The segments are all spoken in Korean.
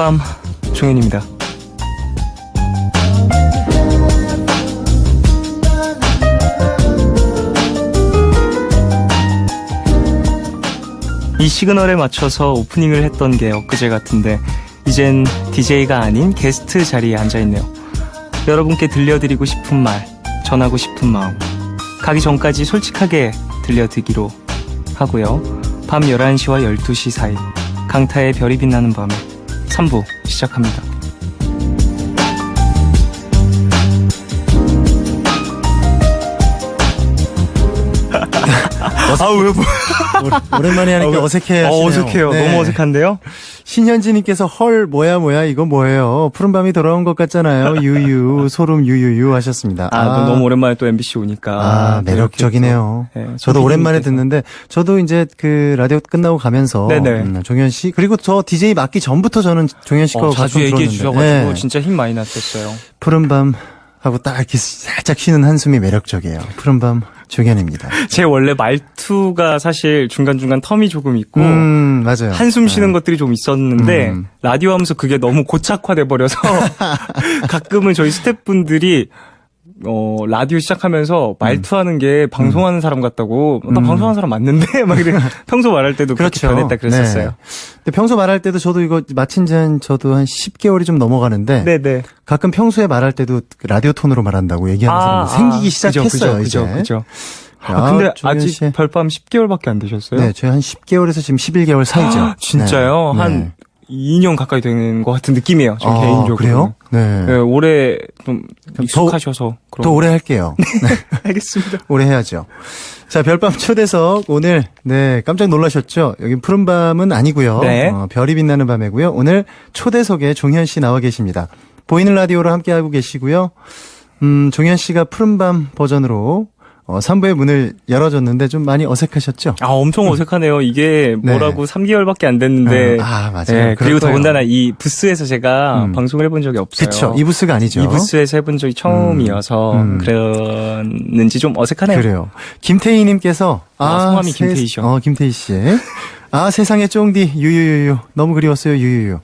푸른밤 종현입니다. 이 시그널에 맞춰서 오프닝을 했던 게 엊그제 같은데 이젠 DJ가 아닌 게스트 자리에 앉아있네요. 여러분께 들려드리고 싶은 말, 전하고 싶은 마음, 가기 전까지 솔직하게 들려드리기로 하고요. 밤 11시와 12시 사이 강타의 별이 빛나는 밤에 3부 시작합니다. 오랜만에 하니까 어색해 하시네요. 어색해요. 네. 너무 어색한데요? 신현지님께서 헐 뭐야 이거 뭐예요? 푸른밤이 돌아온 것 같잖아요. 유유 소름 유유유 하셨습니다. 너무 오랜만에 또 MBC 오니까. 매력적이네요. 네, 저도 오랜만에 듣는데 저도 이제 그 라디오 끝나고 가면서 종현 씨 그리고 저 DJ 맡기 전부터 저는 종현 씨 거 자주 얘기해 주셔가지고 진짜 힘 많이 났었어요. 푸른밤 하고 딱 이렇게 살짝 쉬는 한숨이 매력적이에요. 푸른밤 종현입니다. 제 원래 말투가 사실 중간중간 텀이 조금 있고 맞아요. 한숨 쉬는 것들이 좀 있었는데 라디오 하면서 그게 너무 고착화돼 버려서 가끔은 저희 스태프분들이 라디오 시작하면서 말투하는 게 방송하는 사람 같다고 나 방송하는 사람 맞는데 막 이래 평소 말할 때도 그렇게 변했다 그랬었어요. 네. 근데 평소 말할 때도 저도 이거 마친 지 저도 한 10개월이 좀 넘어가는데 네네. 가끔 평소에 말할 때도 라디오 톤으로 말한다고 얘기하는 사람이 생기기 시작했어요. 그죠. 근데 아직 별밤 10개월밖에 안 되셨어요? 네, 저희 한 10개월에서 지금 11개월 사이죠. 진짜요? 네. 한 2년 가까이 되는 것 같은 느낌이에요. 저 개인적으로. 그래요? 네. 네, 올해 좀 익숙하셔서. 더 오래 할게요. 네. 알겠습니다. 오래 해야죠. 자, 별밤 초대석 오늘 깜짝 놀라셨죠? 여기 푸른밤은 아니고요. 네. 별이 빛나는 밤이고요. 오늘 초대석에 종현 씨 나와 계십니다. 보이는 라디오로 함께 하고 계시고요. 종현 씨가 푸른밤 버전으로 3부의 문을 열어줬는데 좀 많이 어색하셨죠? 엄청 어색하네요. 이게 뭐라고 3개월밖에 안 됐는데. 맞아요. 네, 그리고 더군다나 이 부스에서 제가 방송을 해본 적이 없어요. 그쵸. 이 부스가 아니죠. 이 부스에서 해본 적이 처음이어서 그랬는지 좀 어색하네요. 그래요. 김태희님께서 성함이 김태희죠. 김태희 씨. 세상에 쫑디 유유유유 너무 그리웠어요 유유유.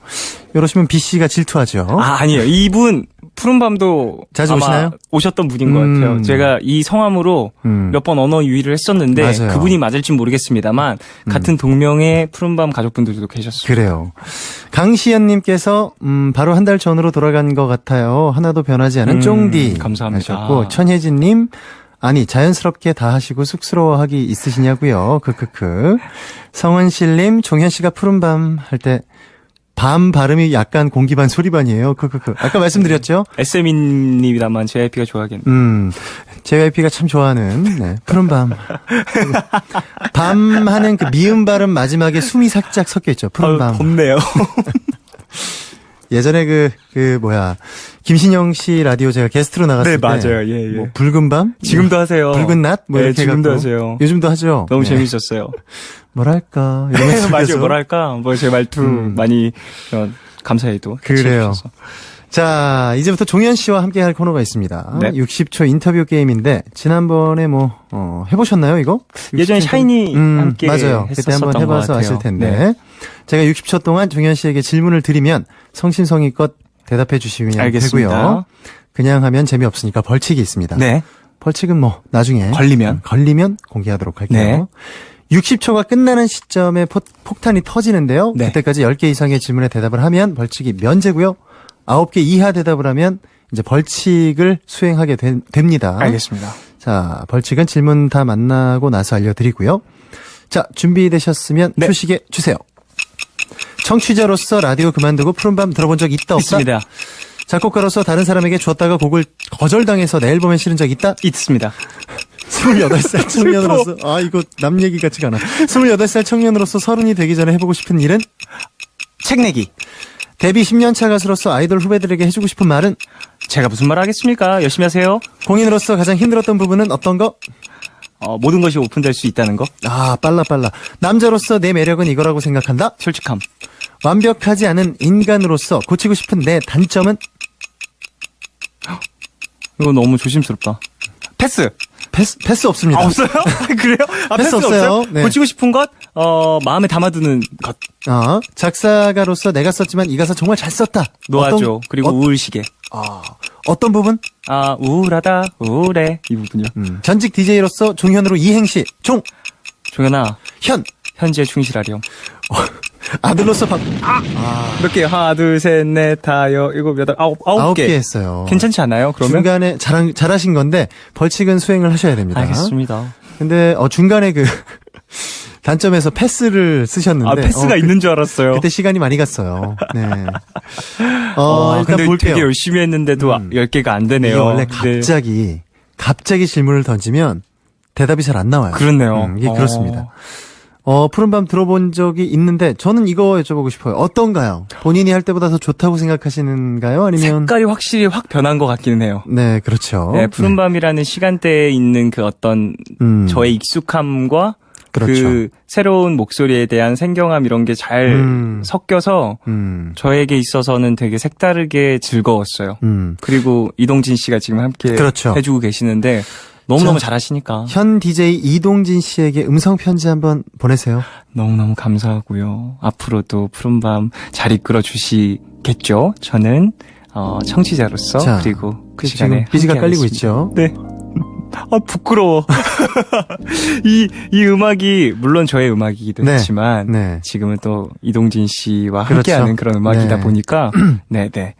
이러시면 B 씨가 질투하죠. 아니에요. 이분 푸른밤도 자주 아마 오시나요? 오셨던 분인 것 같아요. 제가 이 성함으로 몇 번 언어 유희를 했었는데 맞아요. 그분이 맞을진 모르겠습니다만 같은 동명의 푸른밤 가족분들도 계셨어요. 그래요. 강시연님께서 바로 한 달 전으로 돌아간 것 같아요. 하나도 변하지 않은 쫑디. 감사합니다. 하셨고 천혜진님 아니 자연스럽게 다 하시고 쑥스러워하기 있으시냐고요. 크크크. 성은실님 종현씨가 푸른밤 할 때 밤 발음이 약간 공기반 소리반이에요. 크크크. 아까 말씀드렸죠? SM님이라만 JYP가 좋아하겠네. JYP가 참 좋아하는 푸른밤. 밤 하는 그 미음 발음 마지막에 숨이 살짝 섞여 있죠. 푸른밤. 덥네요. 예전에 김신영 씨 라디오 제가 게스트로 나갔을 때. 네, 맞아요. 예. 뭐 붉은 밤? 지금도 하세요. 붉은 낮? 네, 지금도 하세요. 요즘도 하죠. 너무 재밌었어요. 뭐랄까. 이러면서 맞아요. 뭐랄까. 제 말투 많이 감사해도. 그래요. 자, 이제부터 종현 씨와 함께 할 코너가 있습니다. 네. 60초 인터뷰 게임인데, 지난번에 해보셨나요, 이거? 예전에 샤이니 함께 맞아요. 그때 한번 해봐서 아실 텐데. 네. 제가 60초 동안 종현 씨에게 질문을 드리면 성심성의껏 대답해 주시면 알겠습니다. 되고요. 그냥 하면 재미없으니까 벌칙이 있습니다. 네. 벌칙은 나중에. 걸리면 공개하도록 할게요. 네. 60초가 끝나는 시점에 폭탄이 터지는데요. 네. 그때까지 10개 이상의 질문에 대답을 하면 벌칙이 면제고요. 9개 이하 대답을 하면 이제 벌칙을 수행하게 됩니다. 알겠습니다. 자, 벌칙은 질문 다 만나고 나서 알려드리고요. 자, 준비되셨으면 표시계 주세요. 청취자로서 라디오 그만두고 푸른밤 들어본 적 있다 없다? 있습니다. 작곡가로서 다른 사람에게 줬다가 곡을 거절당해서 내 앨범에 실은 적 있다? 있습니다. 28살 청년으로서 이거 남 얘기 같지가 않아. 28살 청년으로서 30이 되기 전에 해보고 싶은 일은? 책 내기. 데뷔 10년차 가수로서 아이돌 후배들에게 해주고 싶은 말은? 제가 무슨 말 하겠습니까? 열심히 하세요. 공인으로서 가장 힘들었던 부분은 어떤 거? 모든 것이 오픈될 수 있다는 거. 빨라. 남자로서 내 매력은 이거라고 생각한다? 솔직함. 완벽하지 않은 인간으로서 고치고 싶은 내 단점은? 이거 너무 조심스럽다. 패스. 패스 없습니다. 아, 없어요? 그래요? 아, 패스 없어요. 네. 고치고 싶은 것? 마음에 담아두는 것. 작사가로서 내가 썼지만 이 가사 정말 잘 썼다. 노아조. 그리고 우울시계. 어떤 부분? 우울하다, 우울해. 이 부분이요. 전직 DJ로서 종현으로 이행시. 종현아, 현. 현재 충실하렴. 아들로서 몇 개? 하나, 둘, 셋, 넷, 다, 일곱, 여덟, 아홉 개. 했어요. 괜찮지 않아요? 그러면? 중간에 잘하신 건데 벌칙은 수행을 하셔야 됩니다. 알겠습니다. 근데 중간에 그 단점에서 패스를 쓰셨는데 패스가 있는 줄 알았어요. 그때 시간이 많이 갔어요. 네. 일단 근데 볼게요. 되게 열심히 했는데도 10개가 안 되네요. 이게 원래 네. 갑자기 질문을 던지면 대답이 잘 안 나와요. 그렇네요. 이게 그렇습니다. 푸른밤 들어본 적이 있는데 저는 이거 여쭤보고 싶어요. 어떤가요? 본인이 할 때보다 더 좋다고 생각하시는가요? 아니면 색깔이 확실히 확 변한 것 같기는 해요. 네, 그렇죠. 네, 푸른밤이라는 시간대에 있는 그 어떤 저의 익숙함과 그렇죠. 그 새로운 목소리에 대한 생경함 이런 게 잘 섞여서 저에게 있어서는 되게 색다르게 즐거웠어요. 그리고 이동진 씨가 지금 함께 그렇죠. 해주고 계시는데 너무너무 잘하시니까. 현 DJ 이동진 씨에게 음성 편지 한번 보내세요. 너무너무 감사하고요. 앞으로도 푸른밤 잘 이끌어 주시겠죠? 저는 청취자로서 그리고 그 시간에 지금 삐지가 깔리고 있죠. 네. 부끄러워. 이 음악이 물론 저의 음악이기도 네. 했지만 네. 지금은 또 이동진 씨와 그렇죠. 함께하는 그런 음악이다 네. 보니까 네네.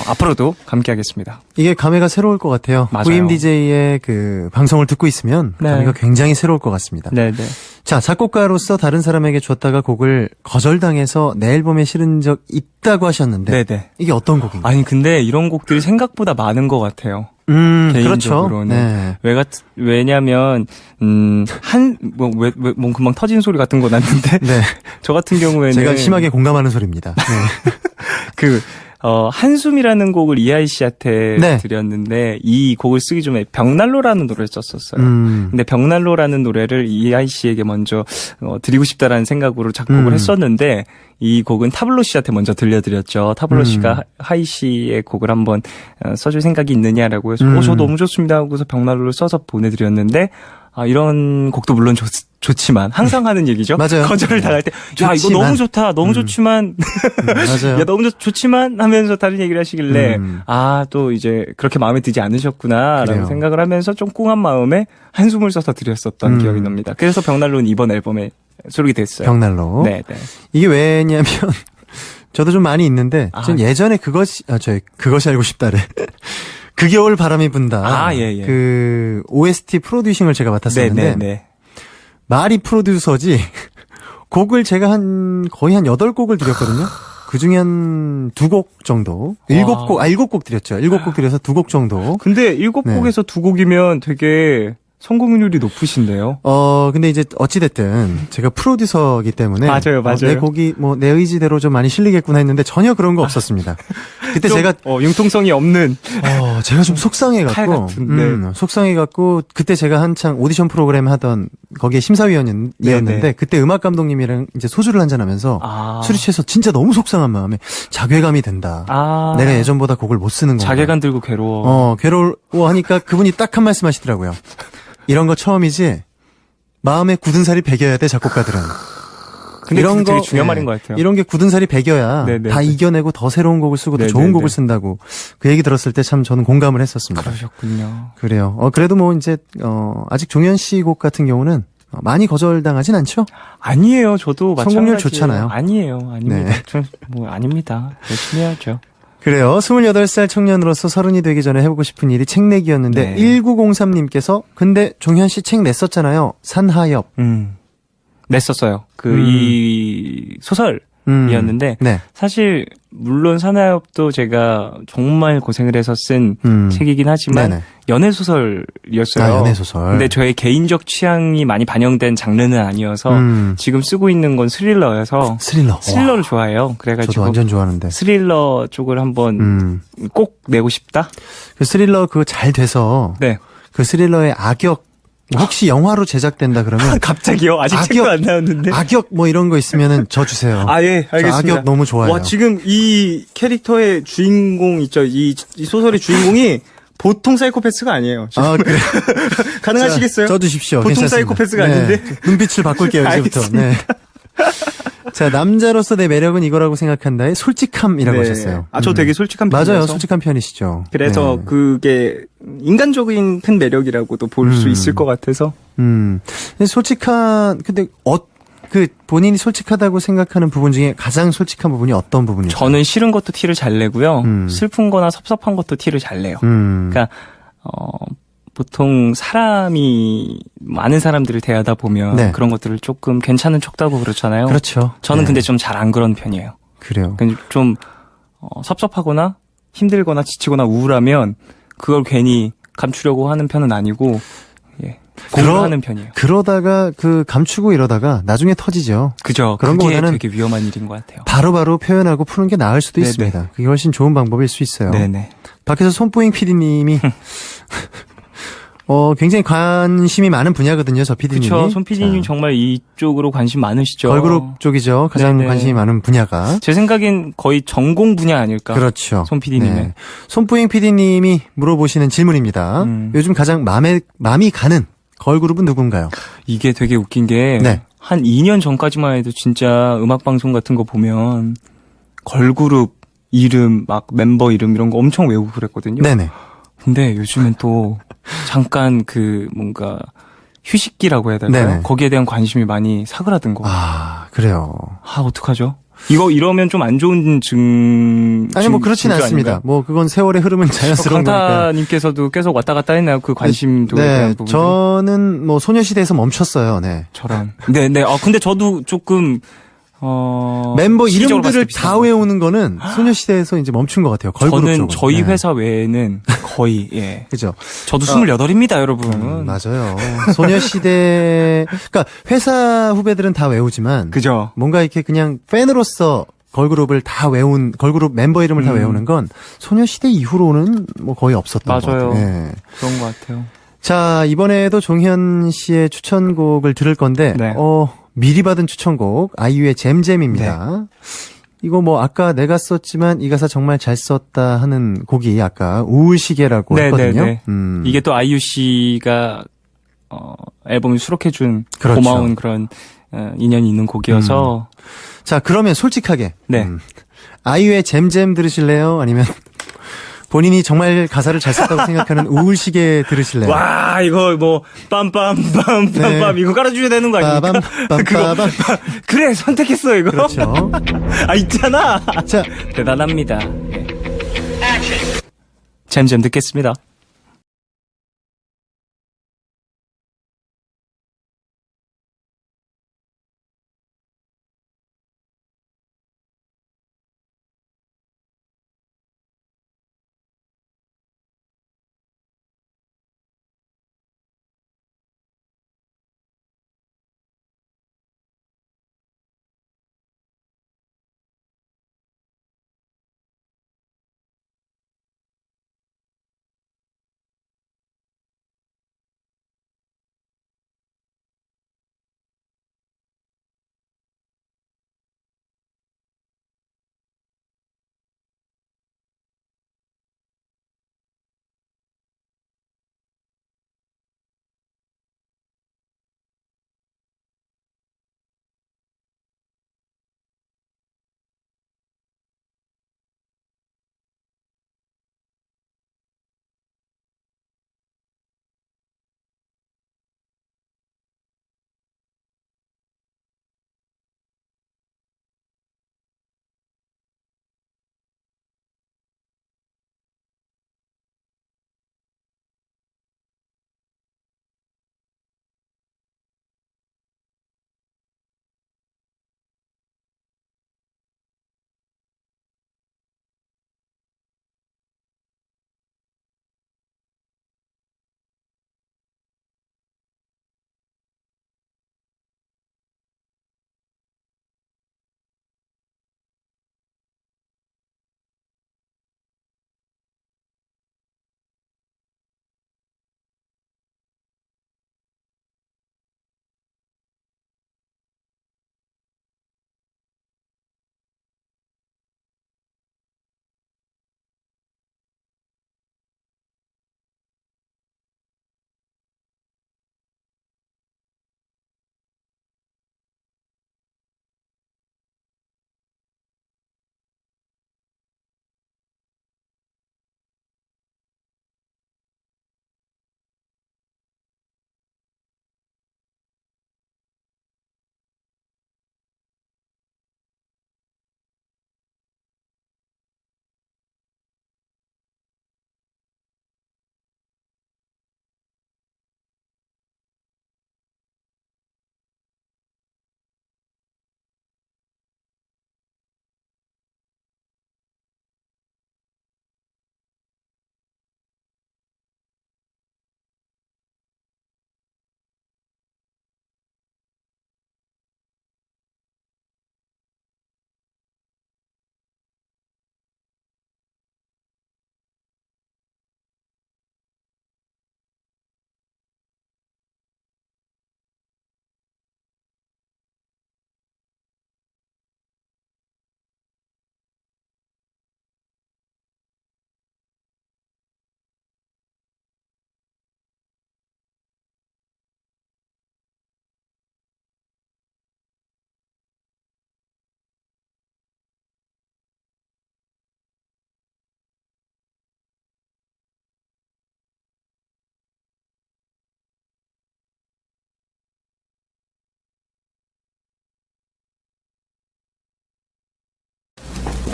앞으로도 함께하겠습니다. 이게 감회가 새로울 것 같아요. 맞아요. 후임 DJ의 그 방송을 듣고 있으면 네. 감회가 굉장히 새로울 것 같습니다. 네네. 자, 작곡가로서 다른 사람에게 줬다가 곡을 거절당해서 내 앨범에 실은 적 있다고 하셨는데 네네. 이게 어떤 곡인가요? 아니 근데 이런 곡들이 생각보다 많은 것 같아요. 개인적으로는. 그렇죠. 네. 왜냐면 뭐 금방 터진 소리 같은 거 났는데 네. 저 같은 경우에는 제가 심하게 공감하는 소리입니다. 네. 한숨이라는 곡을 이하이 씨한테 네. 드렸는데 이 곡을 쓰기 전에 벽난로라는 노래를 썼었어요. 근데 벽난로라는 노래를 이하이 씨에게 먼저 드리고 싶다라는 생각으로 작곡을 했었는데 이 곡은 타블로 씨한테 먼저 들려드렸죠. 타블로 씨가 하이 씨의 곡을 한번 써줄 생각이 있느냐라고 해서 저 너무 좋습니다 하고서 벽난로를 써서 보내드렸는데 이런 곡도 물론 좋지만 항상 하는 얘기죠. 맞아요. 거절을 당할 때 야 이거 너무 좋다 너무 좋지만 맞아요. 야 너무 좋지만 하면서 다른 얘기를 하시길래 또 이제 그렇게 마음에 들지 않으셨구나라고 그래요. 생각을 하면서 좀 꽁한 마음에 한숨을 써서 드렸었던 기억이 납니다. 그래서 벽난로는 이번 앨범에 수록이 됐어요. 벽난로. 네. 이게 왜냐면 저도 좀 많이 있는데 전 예전에 그것이 알고 싶다래. 그 겨울 바람이 분다. 예. 그 OST 프로듀싱을 제가 맡았었는데 네. 말이 프로듀서지 곡을 제가 거의 한 8곡을 드렸거든요. 그 중에 한 2곡 정도. 7곡 드렸죠. 7곡 드려서 2곡 정도. 근데 7곡에서 2곡이면 되게 성공률이 높으신데요. 근데 이제 어찌됐든 제가 프로듀서이기 때문에. 맞아요. 내 곡이 내 의지대로 좀 많이 실리겠구나 했는데 전혀 그런 거 없었습니다. 그때 제가. 융통성이 없는. 제가 좀 속상해갖고. 속상해갖고, 그때 제가 한창 오디션 프로그램 하던 거기에 심사위원이었는데, 그때 음악 감독님이랑 이제 소주를 한잔하면서 술이 취해서 진짜 너무 속상한 마음에 자괴감이 든다. 내가 예전보다 곡을 못 쓰는 건가. 자괴감 들고 괴로워. 괴로워하니까 그분이 딱 한 말씀 하시더라고요. 이런 거 처음이지 마음에 굳은 살이 배겨야 돼 작곡가들은. 근데 이런 거 되게 중요한 말인 것 같아요. 이런 게 굳은 살이 배겨야 다 이겨내고 더 새로운 곡을 쓰고 더 좋은 곡을 쓴다고 그 얘기 들었을 때 참 저는 공감을 했었습니다. 그러셨군요. 그래요. 그래도 뭐 이제 아직 종현 씨 곡 같은 경우는 많이 거절당하진 않죠? 아니에요. 저도 성공률 마찬가지예요. 좋잖아요. 아니에요. 아닙니다. 네. 아닙니다. 열심히 해야죠. 그래요. 28살 청년으로서 30이 되기 전에 해보고 싶은 일이 책 내기였는데 1903님께서 근데 종현 씨 책 냈었잖아요. 산하엽. 냈었어요. 이 소설이었는데 네. 사실 물론 산하엽도 제가 정말 고생을 해서 쓴 책이긴 하지만 네네. 연애 소설이었어요. 연애 소설. 근데 저의 개인적 취향이 많이 반영된 장르는 아니어서 지금 쓰고 있는 건 스릴러여서 스릴러를 좋아해요. 그래가지고 저도 완전 좋아하는데 스릴러 쪽을 한번 꼭 내고 싶다. 그 스릴러 그거 잘 돼서 그 스릴러의 악역 혹시 영화로 제작된다 그러면 갑자기요? 아직 책도 안 나왔는데 악역 뭐 이런 거 있으면은 저 주세요. 예, 알겠습니다. 악역 너무 좋아요. 와, 지금 이 캐릭터의 주인공 있죠? 이 소설의 주인공이 보통 사이코패스가 아니에요. 아, 그래. 가능하시겠어요? 써주십시오. 보통 괜찮습니다. 사이코패스가 네. 아닌데. 눈빛을 바꿀게요, 이제부터. 네. 자, 남자로서 내 매력은 이거라고 생각한다의 솔직함이라고 하셨어요. 아, 저 되게 솔직한 편이라서. 맞아요. 솔직한 편이시죠. 그래서 네. 그게 인간적인 큰 매력이라고도 볼 수 있을 것 같아서. 근데 근데 그 본인이 솔직하다고 생각하는 부분 중에 가장 솔직한 부분이 어떤 부분이죠? 저는 싫은 것도 티를 잘 내고요. 음. 슬픈 거나 섭섭한 것도 티를 잘 내요. 음. 그러니까 보통 사람이 많은 사람들을 대하다 보면 네. 그런 것들을 조금 괜찮은 척하고 그렇잖아요. 그렇죠. 저는 네. 근데 좀 잘 안 그런 편이에요. 그래요. 그러니까 좀 섭섭하거나 힘들거나 지치거나 우울하면 그걸 괜히 감추려고 하는 편은 아니고 예, 공유하는 편이에요. 그러다가 감추고 이러다가 나중에 터지죠. 그죠. 그런 그게 거보다는 되게 위험한 일인 것 같아요. 바로바로 표현하고 푸는 게 나을 수도 네네. 있습니다. 그게 훨씬 좋은 방법일 수 있어요. 네네. 밖에서 손뿌잉 PD님이 굉장히 관심이 많은 분야거든요, 저 PD님이. 그렇죠. 손 PD님 정말 이쪽으로 관심 많으시죠. 걸그룹 쪽이죠. 가장 네네. 관심이 많은 분야가. 제 생각엔 거의 전공 분야 아닐까. 그렇죠. 손 PD님의. 네. 손뿌잉 PD님이 물어보시는 질문입니다. 요즘 가장 마음이 가는 걸그룹은 누군가요? 이게 되게 웃긴 게 네. 한 2년 전까지만 해도 진짜 음악 방송 같은 거 보면 걸그룹 이름 막 멤버 이름 이런 거 엄청 외우고 그랬거든요. 네네. 근데 요즘엔 또 잠깐 뭔가 휴식기라고 해야 될까요? 네네. 거기에 대한 관심이 많이 사그라든 거. 아, 그래요. 어떡하죠? 이러면 좀 안 좋은 아니, 뭐, 그렇진 징조 않습니다. 아닌가요? 뭐, 그건 세월의 흐름은 자연스러운 거니까. 강타님께서도 계속 왔다 갔다 했나요? 그 관심도에 대한 부분. 저는 뭐, 소녀시대에서 멈췄어요, 네. 저런. 네네. 근데 저도 조금, 멤버 시기적으로 봤을 이름들을 때 다 비슷한 것 외우는 거는 소녀시대에서 이제 멈춘 것 같아요. 걸그룹 저는 쪽은. 저희 네. 회사 외에는 거의, 예. 그죠. 저도 28입니다, 여러분. 맞아요. 소녀시대, 그러니까 회사 후배들은 다 외우지만. 그죠. 뭔가 이렇게 그냥 팬으로서 걸그룹을 다 걸그룹 멤버 이름을 다 외우는 건 소녀시대 이후로는 뭐 거의 없었던 것 맞아요. 같아요. 예. 그런 것 같아요. 자, 이번에도 종현 씨의 추천곡을 들을 건데, 네. 미리 받은 추천곡, 아이유의 잼잼입니다. 이거 뭐, 아까 내가 썼지만 이 가사 정말 잘 썼다 하는 곡이 아까 우울시계라고 했거든요. 네. 이게 또 아이유 씨가, 앨범을 수록해준 그렇죠. 고마운 그런, 인연이 있는 곡이어서. 자, 그러면 솔직하게. 네. 아이유의 잼잼 들으실래요? 아니면 본인이 정말 가사를 잘 썼다고 생각하는 우울시계 들으실래요? 와, 이거 뭐, 빰빰빰빰빰, 네. 이거 깔아주셔야 되는 거 아닙니까? 빠밤. 그래, 선택했어, 이거. 그렇죠. 있잖아. 자, 대단합니다. 잼잼 듣겠습니다.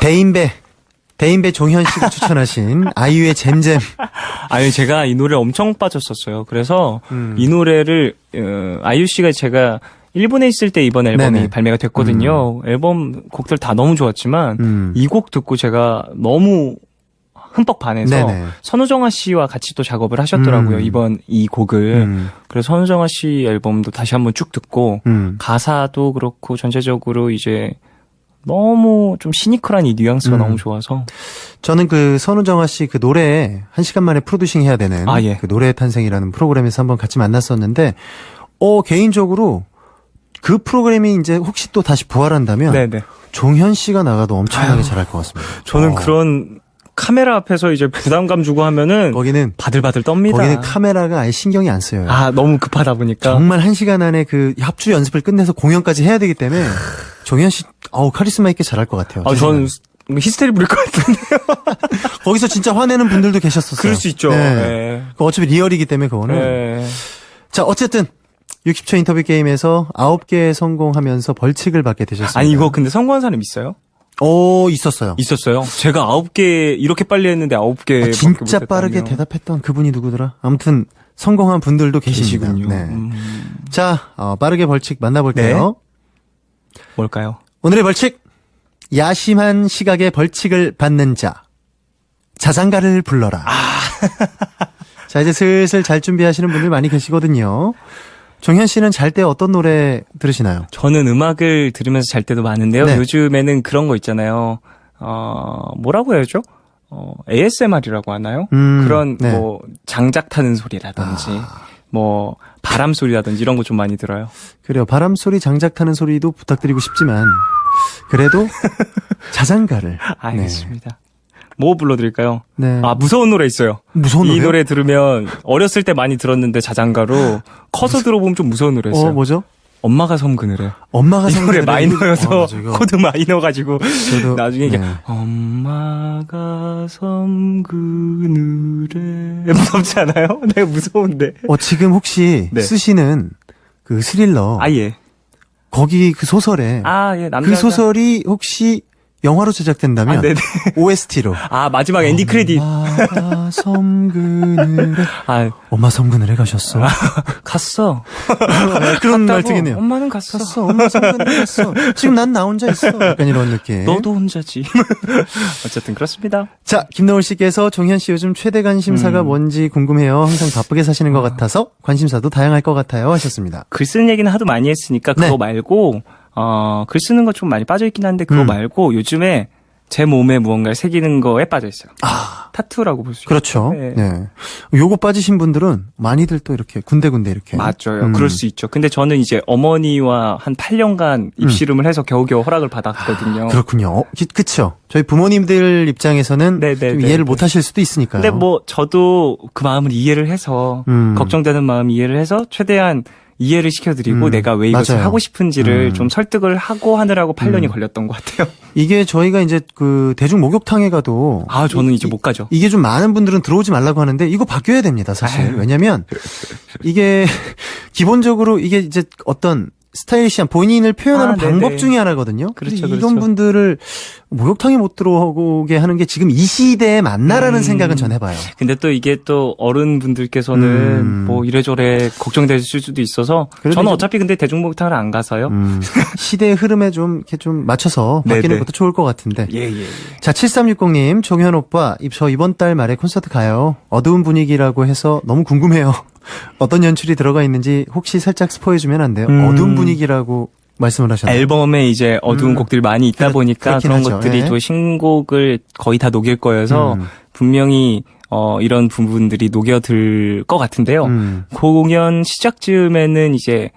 대인배 종현 씨가 추천하신 아이유의 잼잼. 아니, 제가 이 노래 엄청 빠졌었어요. 그래서 이 노래를, 아이유 씨가 제가 일본에 있을 때 이번 앨범이 네네. 발매가 됐거든요. 앨범 곡들 다 너무 좋았지만, 이 곡 듣고 제가 너무 흠뻑 반해서 네네. 선우정아 씨와 같이 또 작업을 하셨더라고요. 이번 이 곡을. 그래서 선우정아 씨 앨범도 다시 한번 쭉 듣고, 가사도 그렇고 전체적으로 이제 너무 좀 시니컬한 이 뉘앙스가 너무 좋아서. 저는 그 선우정아 씨 그 노래 1시간 만에 프로듀싱 해야 되는 아, 예. 그 노래의 탄생이라는 프로그램에서 한번 같이 만났었는데 개인적으로 그 프로그램이 이제 혹시 또 다시 부활한다면 네네. 종현 씨가 나가도 엄청나게 잘할 것 같습니다. 저는 그런 카메라 앞에서 이제 부담감 주고 하면은 거기는 바들바들 떱니다. 거기는 카메라가 아예 신경이 안 쓰여요. 아, 너무 급하다 보니까. 정말 1시간 안에 그 합주 연습을 끝내서 공연까지 해야 되기 때문에 종현 씨 카리스마 있게 잘할 것 같아요. 아, 저는 히스테리 부릴 것 같은데. 거기서 진짜 화내는 분들도 계셨었어요. 그럴 수 있죠. 네. 네. 그거 어차피 리얼이기 때문에 그거는. 네. 자, 어쨌든 60초 인터뷰 게임에서 9개 성공하면서 벌칙을 받게 되셨습니다. 아니, 이거 근데 성공한 사람 있어요? 있었어요. 있었어요. 제가 9개, 이렇게 빨리 했는데 9개. 진짜 빠르게 대답했던 그분이 누구더라? 아무튼 성공한 분들도 계십니다. 계시군요. 네. 자, 빠르게 벌칙 만나볼게요. 뭘까요? 오늘의 벌칙. 야심한 시각에 벌칙을 받는 자. 자장가를 불러라. 자, 이제 슬슬 잘 준비하시는 분들 많이 계시거든요. 종현 씨는 잘 때 어떤 노래 들으시나요? 저는 음악을 들으면서 잘 때도 많은데요. 네. 요즘에는 그런 거 있잖아요. 뭐라고 해야죠? ASMR이라고 하나요? 그런 네. 뭐 장작 타는 소리라든지 뭐 바람 소리라든지 이런 거 좀 많이 들어요. 그래요. 바람 소리, 장작 타는 소리도 부탁드리고 싶지만 그래도 자장가를. 알겠습니다. 뭐 불러드릴까요? 네. 아, 무서운 노래 있어요. 무서운 이 노래요? 노래 들으면 어렸을 때 많이 들었는데 자장가로 커서 들어보면 좀 무서운 노래였어요. 뭐죠? 엄마가 섬 그늘에. 엄마가 이 노래 성대를- 마이너여서 맞아, 이거. 코드 마이너 가지고 저도- 나중에 이게 네. 엄마가 섬 그늘에 무섭지 않아요? 내가 무서운데. 지금 혹시 네. 쓰시는 그 스릴러 예. 거기 그 소설에 예, 남자. 그 소설이 혹시 영화로 제작된다면 네네. OST로 마지막 엔딩 크레딧. 엄마가 섬그늘에 엄마 섬그늘에 가셨어. 갔어. 그런 말 갔다고. 되겠네요. 엄마는 갔어. 갔어. 엄마 섬그늘에 갔어. 지금 난 나 혼자 있어. 약간 이런 느낌. 너도 혼자지. 어쨌든 그렇습니다. 자, 김노을 씨께서 종현 씨 요즘 최대 관심사가 뭔지 궁금해요. 항상 바쁘게 사시는 것 같아서 관심사도 다양할 것 같아요 하셨습니다. 글 쓰는 얘기는 하도 많이 했으니까 그거 네. 말고 글 쓰는 거 좀 많이 빠져있긴 한데 그거 말고 요즘에 제 몸에 무언가를 새기는 거에 빠져있어요. 타투라고 볼 수 있어요. 그렇죠. 네. 요거 빠지신 분들은 많이들 또 이렇게 군데군데 이렇게. 맞아요. 그럴 수 있죠. 근데 저는 이제 어머니와 한 8년간 입씨름을 해서 겨우겨우 허락을 받았거든요. 그렇군요. 그쵸. 저희 부모님들 입장에서는 네네네. 좀 이해를 못 하실 수도 있으니까요. 근데 저도 그 마음을 이해를 해서 걱정되는 마음 이해를 해서 최대한 이해를 시켜드리고 내가 왜 이것을 맞아요. 하고 싶은지를 좀 설득을 하고 하느라고 8년이 걸렸던 것 같아요. 이게 저희가 이제 그 대중 목욕탕에 가도 저는 이제 못 가죠. 이게 좀 많은 분들은 들어오지 말라고 하는데 이거 바뀌어야 됩니다, 사실. 왜냐면 이게 기본적으로 이게 이제 어떤 스타일리시한 본인을 표현하는 방법 네네. 중에 하나거든요. 그렇죠, 근데 이런 그렇죠. 분들을 목욕탕에 못 들어오게 하는 게 지금 이 시대에 맞나라는 생각은 전 해봐요. 근데 또 이게 또 어른분들께서는 뭐 이래저래 걱정되실 수도 있어서 그래도 저는 좀- 어차피 근데 대중목욕탕을 안 가서요. 시대의 흐름에 좀 이렇게 좀 맞춰서 바뀌는 네네. 것도 좋을 것 같은데. 예. 자, 7360님, 종현 오빠, 저 이번 달 말에 콘서트 가요. 어두운 분위기라고 해서 너무 궁금해요. 어떤 연출이 들어가 있는지 혹시 살짝 스포해주면 안 돼요? 어두운 분위기라고 말씀을 하셨나요? 앨범에 이제 어두운 곡들이 많이 있다 보니까 그렇긴 그런 하죠. 것들이 예. 또 신곡을 거의 다 녹일 거여서 분명히 이런 부분들이 녹여들 것 같은데요. 공연 시작 즈음에는 이제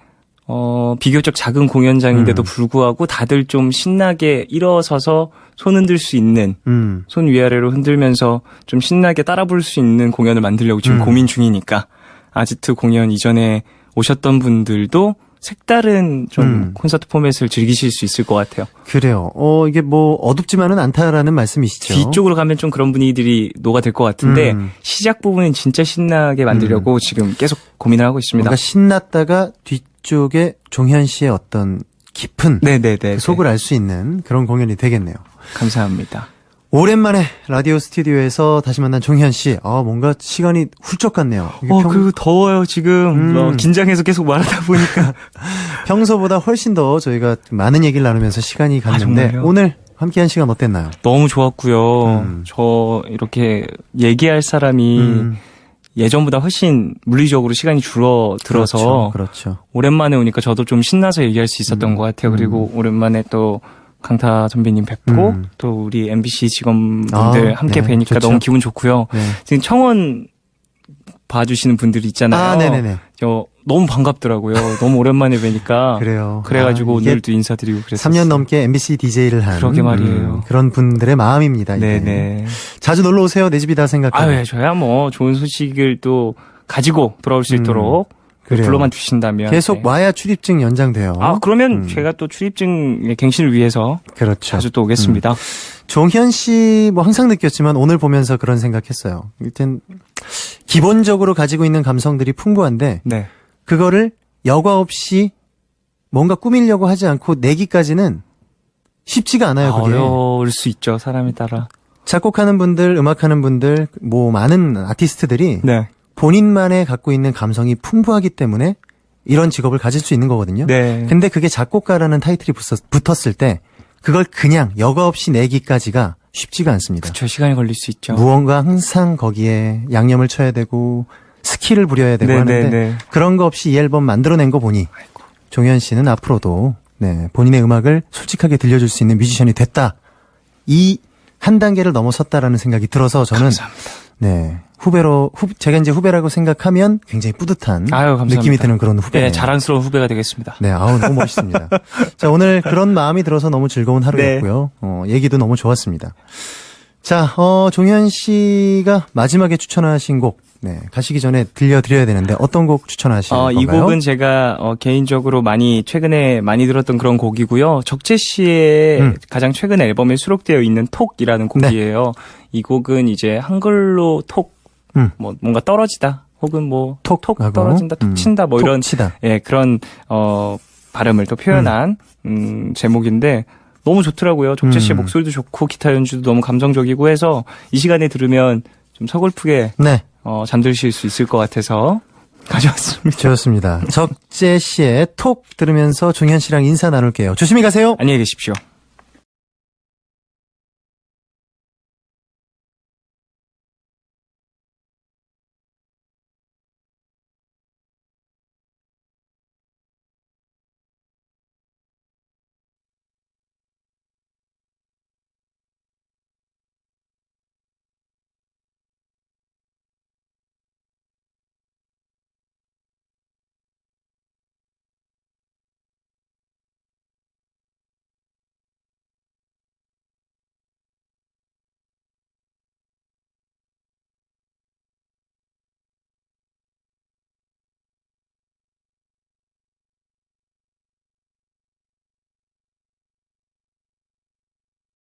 비교적 작은 공연장인데도 불구하고 다들 좀 신나게 일어서서 손 흔들 수 있는 손 위아래로 흔들면서 좀 신나게 따라 부를 수 있는 공연을 만들려고 지금 고민 중이니까 아지트 공연 이전에 오셨던 분들도 색다른 좀 콘서트 포맷을 즐기실 수 있을 것 같아요. 그래요. 이게 뭐 어둡지만은 않다라는 말씀이시죠. 뒤쪽으로 가면 좀 그런 분위기들이 녹아들 것 같은데 시작 부분은 진짜 신나게 만들려고 지금 계속 고민을 하고 있습니다. 뭔가 신났다가 뒤쪽에 종현 씨의 어떤 깊은 네네네. 속을 알 수 있는 그런 공연이 되겠네요. 감사합니다. 오랜만에 라디오 스튜디오에서 다시 만난 종현 씨. 뭔가 시간이 훌쩍 갔네요. 이게 그리고 더워요, 지금. 긴장해서 계속 말하다 보니까. 평소보다 훨씬 더 저희가 많은 얘기를 나누면서 시간이 갔는데, 정말요? 오늘 함께한 시간 어땠나요? 너무 좋았고요. 저 이렇게 얘기할 사람이 예전보다 훨씬 물리적으로 시간이 줄어들어서 그렇죠. 오랜만에 오니까 저도 좀 신나서 얘기할 수 있었던 것 같아요. 그리고 오랜만에 또 강타 선배님 뵙고 또 우리 MBC 직원분들 함께 네, 뵈니까 좋죠. 너무 기분 좋고요. 네. 지금 청원 봐주시는 분들이 있잖아요. 네네네. 너무 반갑더라고요. 너무 오랜만에 뵈니까. 그래요. 그래가지고 이게 오늘도 인사드리고 그랬어요. 3년 넘게 MBC DJ를 한. 그러게 말이에요. 그런 분들의 마음입니다. 이게. 네네. 자주 놀러 오세요. 내 집이다 생각하고. 저야 뭐 좋은 소식을 또 가지고 돌아올 수 있도록 그래요. 불러만 주신다면. 계속 네. 와야 출입증 연장돼요. 그러면 제가 또 출입증 갱신을 위해서 그렇죠. 자주 또 오겠습니다. 종현 씨 항상 느꼈지만 오늘 보면서 그런 생각했어요. 일단 기본적으로 가지고 있는 감성들이 풍부한데 네. 그거를 여과 없이 뭔가 꾸미려고 하지 않고 내기까지는 쉽지가 않아요. 그게. 어려울 수 있죠, 사람에 따라. 작곡하는 분들, 음악하는 분들, 많은 아티스트들이 네. 본인만의 갖고 있는 감성이 풍부하기 때문에 이런 직업을 가질 수 있는 거거든요. 네. 근데 그게 작곡가라는 타이틀이 붙었을 때 그걸 그냥 여과 없이 내기까지가 쉽지가 않습니다. 그쵸, 시간이 걸릴 수 있죠. 무언가 항상 거기에 양념을 쳐야 되고 스킬을 부려야 되고 하는데 그런 거 없이 이 앨범 만들어낸 거 보니 종현 씨는 앞으로도 본인의 음악을 솔직하게 들려줄 수 있는 뮤지션이 됐다. 이 한 단계를 넘어섰다라는 생각이 들어서 저는 감사합니다. 제가 이제 후배라고 생각하면 굉장히 뿌듯한 감사합니다. 느낌이 드는 그런 후배예요. 네, 자랑스러운 후배가 되겠습니다. 네, 너무 멋있습니다. 자, 오늘 그런 마음이 들어서 너무 즐거운 하루였고요. 얘기도 너무 좋았습니다. 자, 종현 씨가 마지막에 추천하신 곡, 가시기 전에 들려드려야 되는데 어떤 곡 추천하실 건가요? 이 곡은 제가 개인적으로 최근에 많이 들었던 그런 곡이고요. 적재 씨의 가장 최근 앨범에 수록되어 있는 톡이라는 곡이에요. 이 곡은 이제 한글로 톡, 뭔가 떨어지다, 혹은 톡 떨어진다, 톡 친다, 이런, 치다. 그런, 발음을 또 표현한, 제목인데, 너무 좋더라고요. 적재 씨의 목소리도 좋고, 기타 연주도 너무 감정적이고 해서, 이 시간에 들으면 좀 서글프게, 잠들실 수 있을 것 같아서, 가져왔습니다. 좋습니다. 적재 씨의 톡 들으면서 종현 씨랑 인사 나눌게요. 조심히 가세요. 안녕히 계십시오.